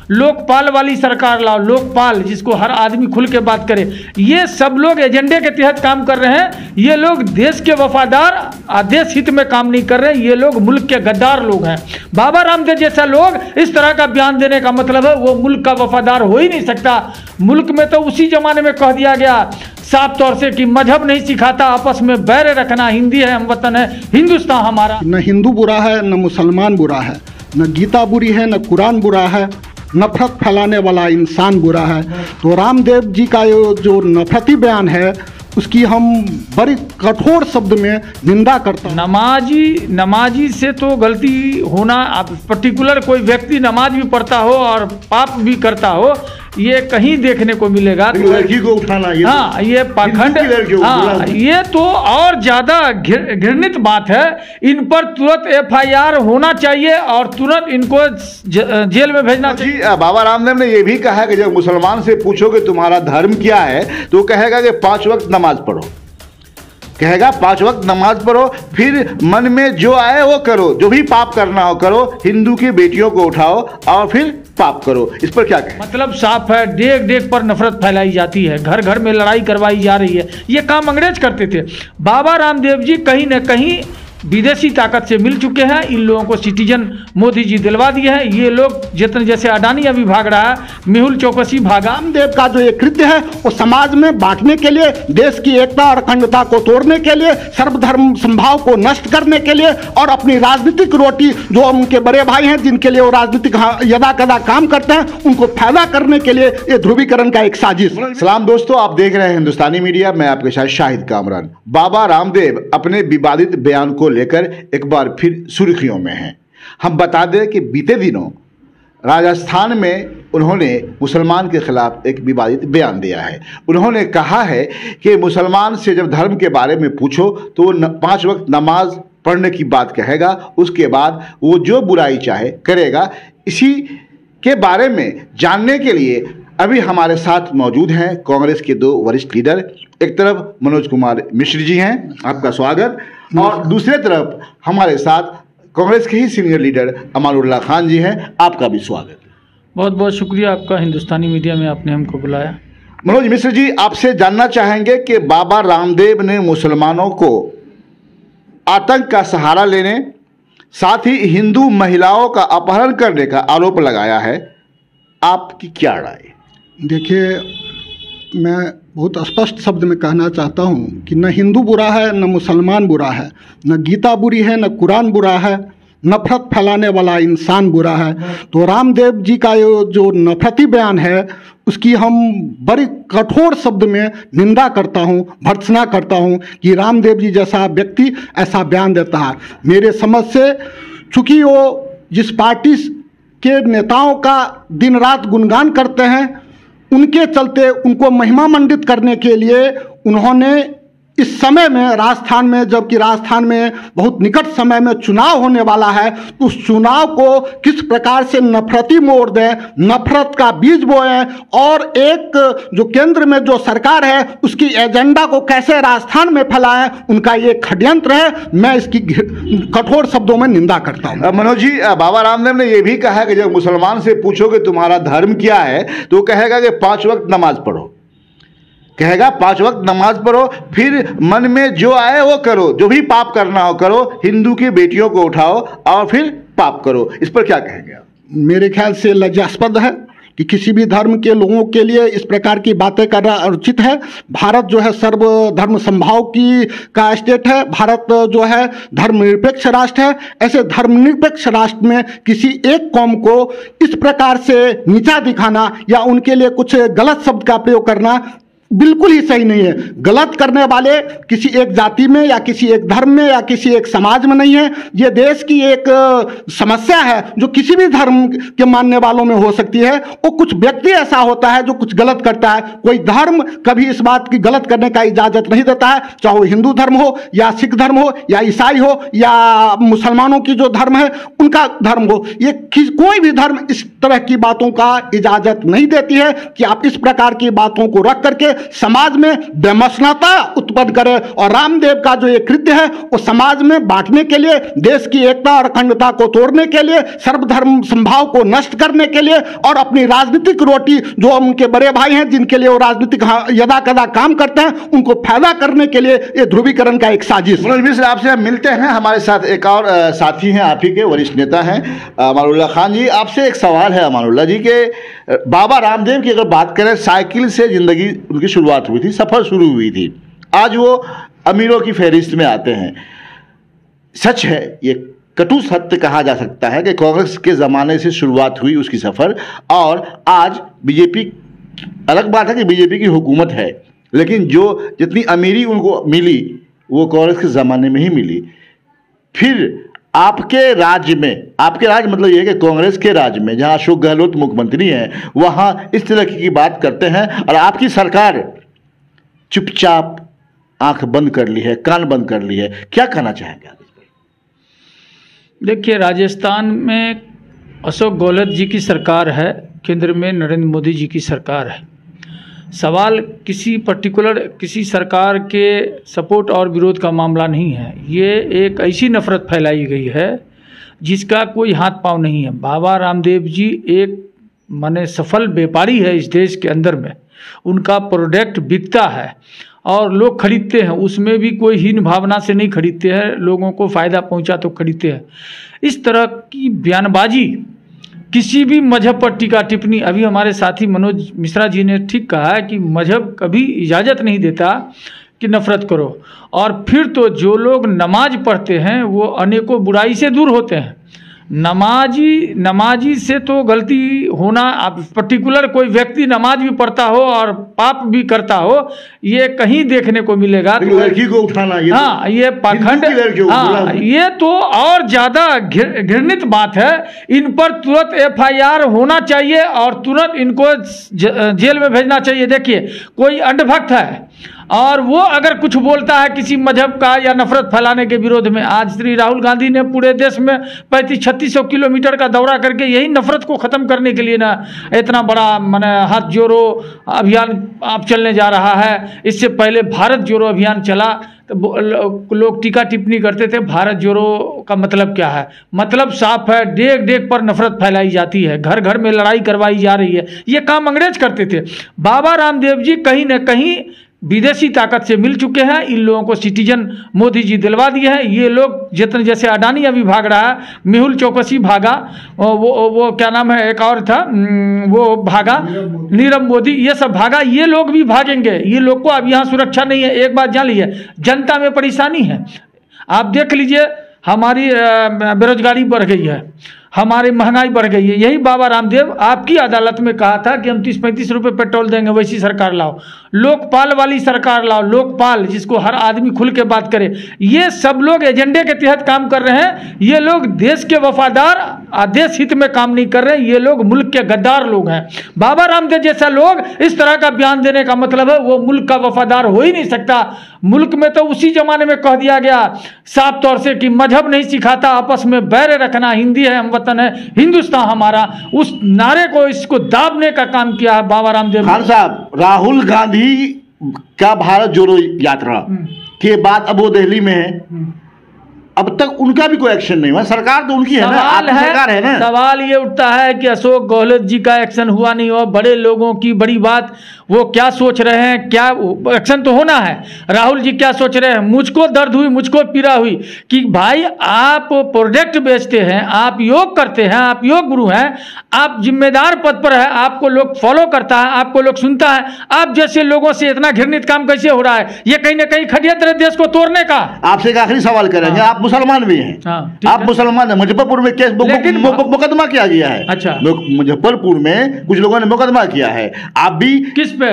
लोकपाल वाली सरकार लाओ, लोकपाल जिसको हर आदमी खुल के बात करे। ये सब लोग एजेंडे के तहत काम कर रहे हैं। ये लोग देश के वफादार, देश हित में काम नहीं कर रहे हैं। ये लोग मुल्क के गद्दार लोग हैं। बाबा रामदेव जैसा लोग इस तरह का बयान देने का मतलब है वो मुल्क का वफादार हो ही नहीं सकता। मुल्क में तो उसी जमाने में कह दिया गया साफ तौर से कि मजहब नहीं सिखाता आपस में बैर रखना, हिंदी है हम वतन है, हिंदुस्तान हमारा। न हिंदू बुरा है, न मुसलमान बुरा है, न गीता बुरी है, न कुरान बुरा है, नफरत फैलाने वाला इंसान बुरा है। तो रामदेव जी का जो नफरती बयान है उसकी हम बड़ी कठोर शब्द में निंदा करते हैं। नमाजी से तो गलती होना, आप पर्टिकुलर कोई व्यक्ति नमाज भी पढ़ता हो और पाप भी करता हो, ये कहीं देखने को मिलेगा। लड़की को उठाना, ये हाँ, ये पाखंड, हाँ, ये तो और ज्यादा घृणित बात है। इन पर तुरंत FIR होना चाहिए और तुरंत इनको जेल में भेजना चाहिए। बाबा रामदेव ने यह भी कहा कि जब मुसलमान से पूछोगे तुम्हारा धर्म क्या है तो कहेगा कि 5 वक्त नमाज पढ़ो, कहेगा 5 वक्त नमाज पढ़ो, फिर मन में जो आए वो करो, जो भी पाप करना हो करो, हिंदू की बेटियों को उठाओ और फिर पाप करो। इस पर क्या कहें? मतलब साफ है, डेग डेग पर नफरत फैलाई जाती है, घर घर में लड़ाई करवाई जा रही है। ये काम अंग्रेज करते थे। बाबा रामदेव जी कहीं न कहीं विदेशी ताकत से मिल चुके हैं। इन लोगों को सिटीजन मोदी जी दिलवा दिए हैं। ये लोग जितने, जैसे अडानी अभी भाग रहा है, मेहुल चौकसी भागा। रामदेव का जो ये कृत्य है वो समाज में बांटने के लिए, देश की एकता और अखंडता को तोड़ने के लिए, सर्वधर्म संभाव को नष्ट करने के लिए और अपनी राजनीतिक रोटी, जो उनके बड़े भाई हैं जिनके लिए वो राजनीतिक यदा कदा काम करते हैं, उनको फायदा करने के लिए ये ध्रुवीकरण का एक साजिश। सलाम दोस्तों, आप देख रहे हैं हिंदुस्तानी मीडिया, मैं आपके साथ शाहिद कामरान। बाबा रामदेव अपने विवादित बयान को लेकर एक बार फिर सुर्खियों में हैं। हम बता दें कि बीते दिनों राजस्थान में उन्होंने मुसलमान के खिलाफ एक विवादित बयान दिया है। उन्होंने कहा है कि मुसलमान से जब धर्म के बारे में पूछो तो वो 5 वक्त नमाज पढ़ने की बात कहेगा, उसके बाद वो जो बुराई चाहे करेगा। इसी के बारे में जानने के लिए अभी हमारे साथ मौजूद हैं कांग्रेस के 2 वरिष्ठ लीडर। एक तरफ मनोज कुमार मिश्र जी हैं, आपका स्वागत, और दूसरे तरफ हमारे साथ कांग्रेस के ही सीनियर लीडर अमानुल्लाह खान जी हैं, आपका भी स्वागत। बहुत बहुत शुक्रिया आपका, हिंदुस्तानी मीडिया में आपने हमको बुलाया। मनोज मिश्र जी, आपसे जानना चाहेंगे कि बाबा रामदेव ने मुसलमानों को आतंक का सहारा लेने, साथ ही हिंदू महिलाओं का अपहरण करने का आरोप लगाया है, आपकी क्या राय? देखिए, मैं बहुत स्पष्ट शब्द में कहना चाहता हूँ कि न हिंदू बुरा है, न मुसलमान बुरा है, न गीता बुरी है, न कुरान बुरा है, नफरत फैलाने वाला इंसान बुरा है। तो रामदेव जी का जो नफरती बयान है उसकी हम बड़ी कठोर शब्द में निंदा करता हूँ, भर्त्सना करता हूँ कि रामदेव जी जैसा व्यक्ति ऐसा बयान देता है। मेरे समझ से चूँकि वो जिस पार्टी के नेताओं का दिन रात गुणगान करते हैं, उनके चलते उनको महिमा मंडित करने के लिए उन्होंने इस समय में राजस्थान में, जबकि राजस्थान में बहुत निकट समय में चुनाव होने वाला है, तो उस चुनाव को किस प्रकार से नफरती मोड़ दें, नफरत का बीज बोएं और एक जो केंद्र में जो सरकार है उसकी एजेंडा को कैसे राजस्थान में फैलाएं, उनका ये षड्यंत्र है। मैं इसकी कठोर शब्दों में निंदा करता हूँ। मनोज जी, बाबा रामदेव ने यह भी कहा कि जब मुसलमान से पूछोगे तुम्हारा धर्म क्या है तो कहेगा कि 5 वक्त नमाज पढ़ो, कहेगा 5 वक्त नमाज पढ़ो, फिर मन में जो आए वो करो, जो भी पाप करना हो करो, हिंदू की बेटियों को उठाओ और फिर पाप करो। इस पर क्या कहेंगे आप? मेरे ख्याल से लज्जास्पद है कि किसी भी धर्म के लोगों के लिए इस प्रकार की बातें करना अनुचित है। भारत जो है सर्वधर्म समभाव की का स्टेट है। भारत जो है धर्मनिरपेक्ष राष्ट्र है। ऐसे धर्मनिरपेक्ष राष्ट्र में किसी एक कौम को इस प्रकार से नीचा दिखाना या उनके लिए कुछ गलत शब्द का प्रयोग करना बिल्कुल ही सही नहीं है। गलत करने वाले किसी एक जाति में या किसी एक धर्म में या किसी एक समाज में नहीं है। ये देश की एक समस्या है जो किसी भी धर्म के मानने वालों में हो सकती है। वो कुछ व्यक्ति ऐसा होता है जो कुछ गलत करता है। कोई धर्म कभी इस बात की गलत करने का इजाजत नहीं देता है, चाहे वो हिंदू धर्म हो या सिख धर्म हो या ईसाई हो या मुसलमानों की जो धर्म है उनका धर्म हो। ये कोई भी धर्म इस तरह की बातों का इजाजत नहीं देती है कि आप इस प्रकार की बातों को रख करके समाज में वैमनस्यता उत्पन्न करे। और रामदेव का जो ये कृत्य है वो समाज में बांटने के लिए, देश की एकता और अखंडता को तोड़ने के लिए, सर्वधर्म संभाव को नष्ट करने के लिए और अपनी राजनीतिक रोटी, जो उनके बड़े भाई हैं जिनके लिए वो राजनीतिक यदा कदा काम करते हैं, उनको फायदा करने के लिए ये ध्रुवीकरण का एक साजिश। मनोज मिश्र, आपसे हम मिलते हैं। हमारे साथ एक और साथी हैं, आप ही के वरिष्ठ नेता हैं अमानुल्लाह खान जी। आपसे एक सवाल है अमानुल्लाह जी के बाबा रामदेव की अगर बात करें, साइकिल से जिंदगी उनकी शुरुआत हुई थी, सफर शुरू हुई थी, आज वो अमीरों की फहरिस्त में आते हैं। सच है, ये कटु सत्य कहा जा सकता है कि कांग्रेस के ज़माने से शुरुआत हुई उसकी सफ़र, और आज बीजेपी, अलग बात है कि बीजेपी की हुकूमत है, लेकिन जो जितनी अमीरी उनको मिली वो कांग्रेस के ज़माने में ही मिली। फिर आपके राज्य में, आपके राज्य मतलब ये है कि कांग्रेस के राज्य में जहां अशोक गहलोत मुख्यमंत्री हैं, वहां इस तरह की बात करते हैं और आपकी सरकार चुपचाप आंख बंद कर ली है, कान बंद कर ली है। क्या कहना चाहेंगे आप इस पर? देखिए, राजस्थान में अशोक गहलोत जी की सरकार है, केंद्र में नरेंद्र मोदी जी की सरकार है। सवाल किसी पर्टिकुलर किसी सरकार के सपोर्ट और विरोध का मामला नहीं है। ये एक ऐसी नफरत फैलाई गई है जिसका कोई हाथ पांव नहीं है। बाबा रामदेव जी एक माने सफल व्यापारी है इस देश के अंदर में, उनका प्रोडक्ट बिकता है और लोग खरीदते हैं, उसमें भी कोई हीन भावना से नहीं खरीदते हैं, लोगों को फ़ायदा पहुंचा तो खरीदते हैं। इस तरह की बयानबाजी, किसी भी मजहब पर टीका टिप्पणी, अभी हमारे साथी मनोज मिश्रा जी ने ठीक कहा है कि मजहब कभी इजाज़त नहीं देता कि नफ़रत करो। और फिर तो जो लोग नमाज पढ़ते हैं वो अनेकों बुराई से दूर होते हैं। नमाजी से तो गलती होना, आप पर्टिकुलर कोई व्यक्ति नमाज भी पढ़ता हो और पाप भी करता हो, ये कहीं देखने को मिलेगा। लड़की को उठाना, ये हाँ, ये पाखंड, हाँ, ये तो और ज़्यादा घृणित बात है। इन पर तुरंत FIR होना चाहिए और तुरंत इनको जेल में भेजना चाहिए। देखिए, कोई अंधभक्त है और वो अगर कुछ बोलता है किसी मजहब का या नफरत फैलाने के विरोध में, आज श्री राहुल गांधी ने पूरे देश में 3500-3600 किलोमीटर का दौरा करके यही नफरत को ख़त्म करने के लिए ना इतना बड़ा माने हाथ जोड़ो अभियान आप चलने जा रहा है। इससे पहले भारत जोड़ो अभियान चला तो लोग टीका टिप्पणी करते थे। भारत जोड़ो का मतलब क्या है? मतलब साफ है, डेग डेग पर नफरत फैलाई जाती है, घर घर में लड़ाई करवाई जा रही है। ये काम अंग्रेज करते थे। बाबा रामदेव जी कहीं न कहीं विदेशी ताकत से मिल चुके हैं। इन लोगों को सिटीजन मोदी जी दिलवा दिए हैं। ये लोग जितने, जैसे अडानी अभी भाग रहा है, मेहुल चौकसी भागा, वो क्या नाम है, एक और था वो भागा, नीरव मोदी, ये सब भागा। ये लोग भी भागेंगे। ये लोग को अब यहाँ सुरक्षा नहीं है। एक बात जान लीजिए, जनता में परेशानी है। आप देख लीजिए, हमारी बेरोजगारी बढ़ गई है, हमारी महंगाई बढ़ गई है। यही बाबा रामदेव आपकी अदालत में कहा था कि हम 30-35 रुपये पेट्रोल देंगे, वैसी सरकार लाओ, लोकपाल वाली सरकार लाओ, लोकपाल जिसको हर आदमी खुल के बात करे। ये सब लोग एजेंडे के तहत काम कर रहे हैं। ये लोग देश के वफादार, देश हित में काम नहीं कर रहे हैं। ये लोग मुल्क के गद्दार लोग हैं। बाबा रामदेव जैसा लोग इस तरह का बयान देने का मतलब है वो मुल्क का वफादार हो ही नहीं सकता। मुल्क में तो उसी जमाने में कह दिया गया साफ तौर से कि मजहब नहीं सिखाता, आपस में बैर रखना, हिंदी है हम वतन है, हिंदुस्तान हमारा, उस नारे को, इसको दाबने का काम किया है बाबा रामदेव। खान साहब, राहुल गांधी का भारत जोड़ो यात्रा के बाद अब वो दिल्ली में है, अब तक उनका भी कोई एक्शन नहीं हुआ। सरकार तो उनकी है ना, आपकी सरकार है ना। सवाल ये उठता है कि अशोक गहलोत जी का एक्शन हुआ नहीं हुआ, बड़े लोगों की बड़ी बात, वो क्या सोच रहे हैं, क्या एक्शन तो होना है। राहुल जी क्या सोच रहे हैं? मुझको दर्द हुई, मुझको पीड़ा हुई कि भाई आप प्रोडक्ट बेचते हैं, आप योग करते हैं, आप योग गुरु हैं, आप जिम्मेदार पद पर है, आपको लोग फॉलो करता है, आपको लोग सुनता है, आप जैसे लोगों से इतना घृणित काम कैसे हो रहा है? ये कहीं ना कहीं खड़ियत है देश को तोड़ने का। आपसे एक आखिरी सवाल करेंगे। आप मुसलमान भी हैं, आप मुसलमान हैं। मुजफ्फरपुर में केस मुकदमा किया गया है। अच्छा, मुजफ्फरपुर में कुछ लोगों ने मुकदमा किया है। आप भी किस पे?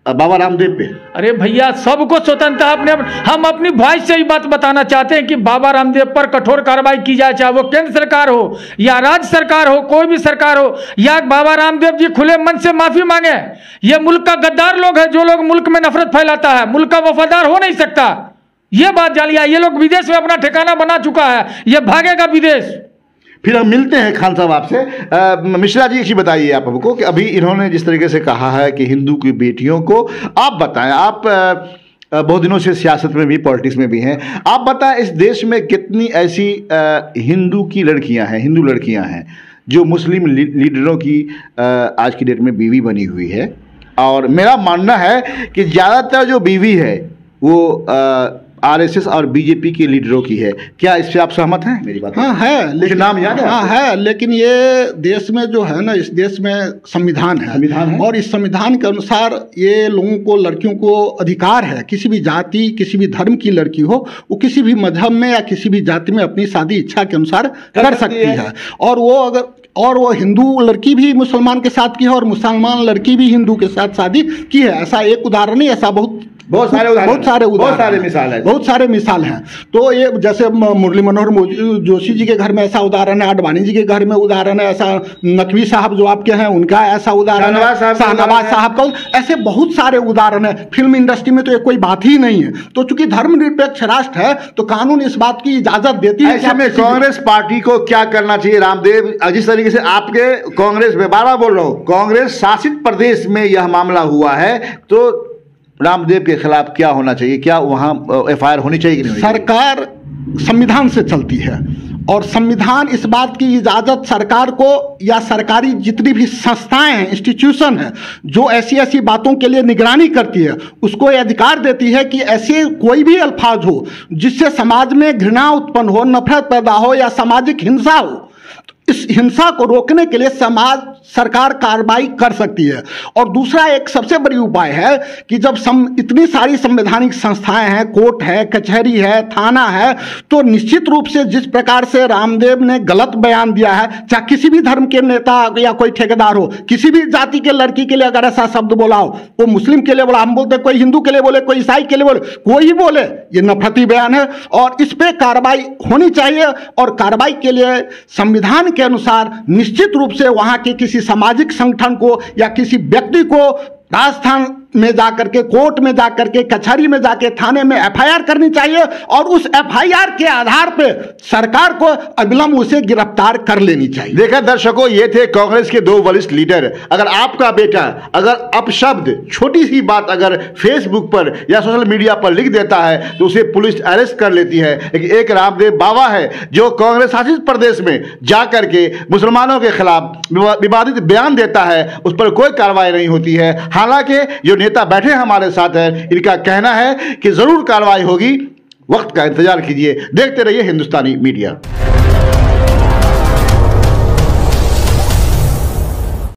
बाबा रामदेव पे। अरे भैया, सबको स्वतंत्रता, अपने हम अपनी वॉइस से ही बात बताना चाहते हैं कि बाबा रामदेव पर कठोर कार्रवाई की जाए, चाहे वो केंद्र सरकार हो या राज्य सरकार हो, कोई भी सरकार हो, या बाबा रामदेव जी खुले मन से माफी मांगे। ये मुल्क का गद्दार लोग है, जो लोग मुल्क में नफरत फैलाता है, मुल्क का वफादार हो नहीं सकता। ये बात जान लिया। ये लोग विदेश में अपना ठिकाना बना चुका है, ये भागेगा विदेश। फिर हम मिलते हैं खान साहब आपसे। मिश्रा जी, एक बताइए आप हमको कि अभी इन्होंने जिस तरीके से कहा है कि हिंदू की बेटियों को, आप बताएं, आप बहुत दिनों से सियासत में भी, पॉलिटिक्स में भी हैं, आप बताएं इस देश में कितनी ऐसी हिंदू की लड़कियां हैं, हिंदू लड़कियां हैं जो मुस्लिम लीडरों की आज की डेट में बीवी बनी हुई है। और मेरा मानना है कि ज़्यादातर जो बीवी है वो आरएसएस और बीजेपी के लीडरों की है। क्या इस पे आप सहमत हैं मेरी बात? हाँ है, लेकिन नाम याद है? हाँ है, लेकिन ये देश में जो है ना, इस देश में संविधान है और इस संविधान के अनुसार ये लोगों को, लड़कियों को अधिकार है, किसी भी जाति, किसी भी धर्म की लड़की हो, वो किसी भी मजहब में या किसी भी जाति में अपनी शादी इच्छा के अनुसार कर सकती है। और वो हिंदू लड़की भी मुसलमान के साथ की है और मुसलमान लड़की भी हिंदू के साथ शादी की है। ऐसा एक उदाहरण नहीं, ऐसा बहुत सारे मिसाल हैं। तो ये जैसे मुरली मनोहर जोशी जी के घर में ऐसा उदाहरण है, आडवाणी जी के घर में उदाहरण है, ऐसा नकवी साहब जो आपके हैं उनका ऐसा उदाहरण है, शाहनवाज साहब का, ऐसे बहुत सारे उदाहरण है। फिल्म इंडस्ट्री में तो ये कोई बात ही नहीं है। तो चूंकि धर्मनिरपेक्ष राष्ट्र है तो कानून इस बात की इजाजत देती है। ऐसे में कांग्रेस पार्टी को क्या करना चाहिए रामदेव? जिस तरीके से आपके कांग्रेस में, बार बार बोल रहा हूँ, कांग्रेस शासित प्रदेश में यह मामला हुआ है, तो रामदेव के खिलाफ क्या होना चाहिए? क्या वहां एफआईआर होनी चाहिए कि नहीं? सरकार संविधान से चलती है और संविधान इस बात की इजाजत सरकार को या सरकारी जितनी भी संस्थाएं हैं, इंस्टीट्यूशन है, जो ऐसी ऐसी बातों के लिए निगरानी करती है, उसको यह अधिकार देती है कि ऐसे कोई भी अल्फाज हो जिससे समाज में घृणा उत्पन्न हो, नफरत पैदा हो या सामाजिक हिंसा हो, इस हिंसा को रोकने के लिए सरकार कार्रवाई कर सकती है। और दूसरा एक सबसे बड़ी उपाय है कि जब इतनी सारी संवैधानिक संस्थाएं हैं, कोर्ट है, कचहरी है, थाना है, तो निश्चित रूप से जिस प्रकार से रामदेव ने गलत बयान दिया है, चाहे किसी भी धर्म के नेता या कोई ठेकेदार हो, किसी भी जाति के लड़की के लिए अगर ऐसा शब्द बोला हो, वो मुस्लिम के लिए बोला, हम बोलते कोई हिंदू के लिए बोले, कोई ईसाई के लिए बोले, कोई बोले, ये नफरती बयान है और इस पर कार्रवाई होनी चाहिए। और कार्रवाई के लिए संविधान के अनुसार निश्चित रूप से वहां के किसी सामाजिक संगठन को या किसी व्यक्ति को राजस्थान में जाकर के, कोर्ट में जाकर के, कचहरी में जाके, थाने में एफआईआर करनी चाहिए और उस एफआईआर के आधार पे सरकार को अविलंब उसे गिरफ्तार कर लेनी चाहिए। देखा दर्शकों, ये थे कांग्रेस के दो वरिष्ठ लीडर। अगर आपका बेटा अगर अपशब्द, छोटी सी बात अगर फेसबुक पर या सोशल मीडिया पर लिख देता है तो उसे पुलिस अरेस्ट कर लेती है। लेकिन एक रामदेव बाबा है जो कांग्रेस शासित प्रदेश में जाकर के मुसलमानों के खिलाफ विवादित बयान देता है, उस पर कोई कार्रवाई नहीं होती है। हालांकि जो नेता बैठे हमारे साथ हैं, इनका कहना है कि जरूर कार्रवाई होगी। वक्त का इंतजार कीजिए, देखते रहिए हिंदुस्तानी मीडिया।